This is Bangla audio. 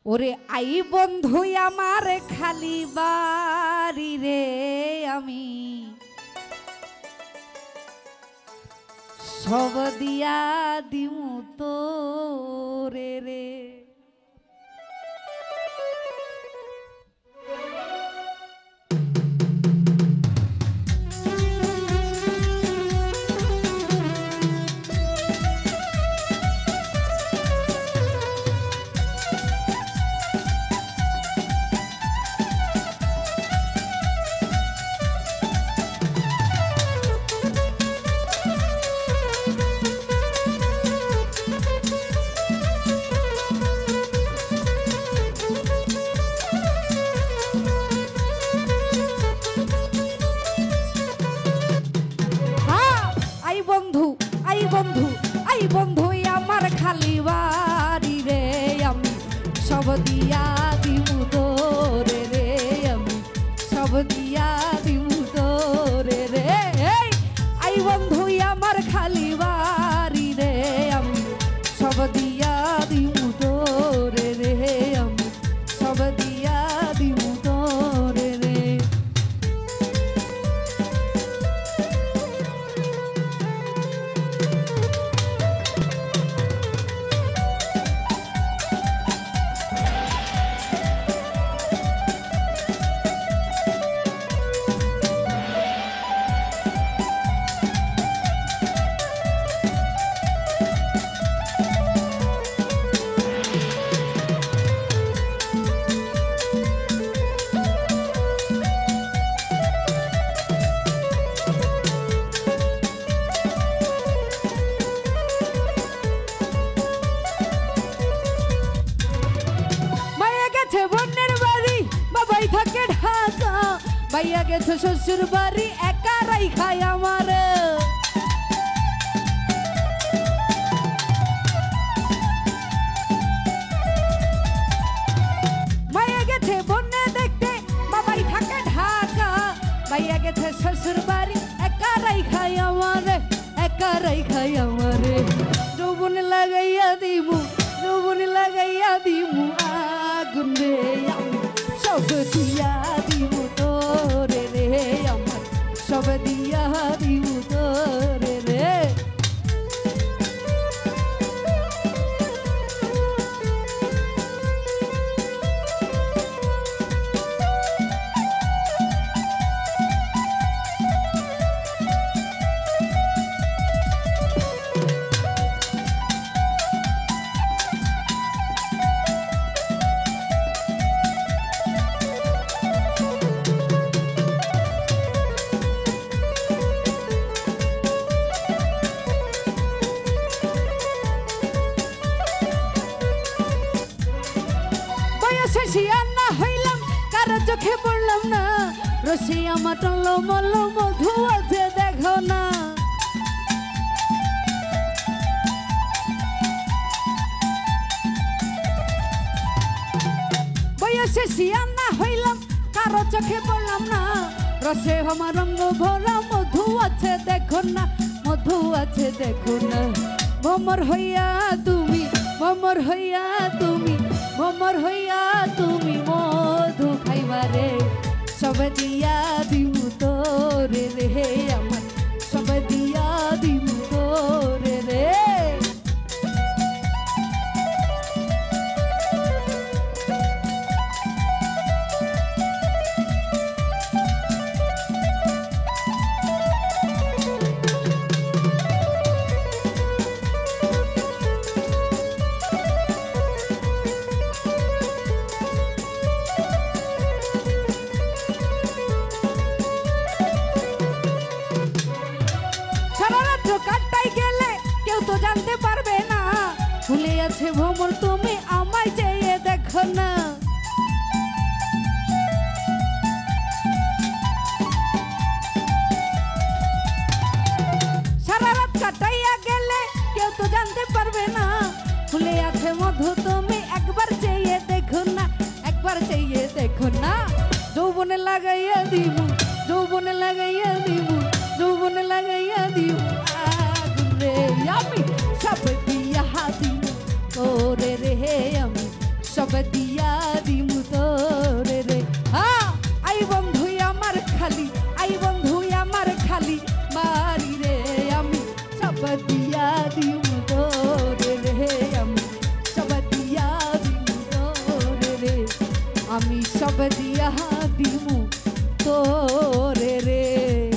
ওরে আই বন্ধু আমার খালি বাড়ি রে, আমি সব দিয়া দিমু তোরে রে। আই বন্ধু আমার খালি বাড়ি রে, আমি সব দিয়া দিমু তোরে রে, আমি সব দিয়া দিমু তোরে রে। আই বন্ধু আমার খালি বাড়ি রে, আমি সব দিয়া দিমু তোরে রে, আমি সব দিয়া দিমু তোরে রে। ভাইয়া গেছে শ্বশুর বাড়ি, একা রাইখাই আমার। মাইয়া গেছে বন্যে দেখতে, বাবাই থাকে ঢাকা। ভাইয়া গেছে শ্বশুর বাড়ি, একা রাইখাই আমার, একা রাইখাই আমার। যৌবন লাগাইয়া দিমু, যৌবন লাগাইয়া দিমু আগুন রে, আমি সব দিয়া দিমু তোরে রে, আমার সব দিয়া দিমু তোরে রে। শিয়ানা হইলাম, কারো চোখে পড়লাম না, রসি আমার টল মল মধু আছে দেখো না। বয়সে শিয়ানা হইলাম, কারো চোখে পড়লাম না, রসে আমার রঙ্গ ভরা মধু আছে দেখো না, মধু আছে দেখো না। ভমর হইয়া তুমি, ভমর হইয়া তুমি, ভমর হইয়া তুমি মধু খাইবারে, সব দিয়া দিমু তোরে রে, আমার সব দিয়া দিমু তোরে রে। কাটাই গেলে কেউ তো জানতে পারবে না, ভুলে আছে ভ্রমর তুমি আমায় চেয়ে দেখো না। সারা রাত কাটাইয়া গেলে কেউ তো জানতে পারবে না, ভুলে আছে মধু তুমি একবার চেয়ে দেখো না, একবার চেয়ে দেখো না। যৌবনে লাগাইয়া দিমু, যৌবনে লাগাইয়া দিমু, যৌবনে লাগাইয়া দিমু আগুন রে, আমি সব দিয়া দিমু তোরে রে, আমি সব দিয়া আমি সব দিয়া দিমু তোরে রে।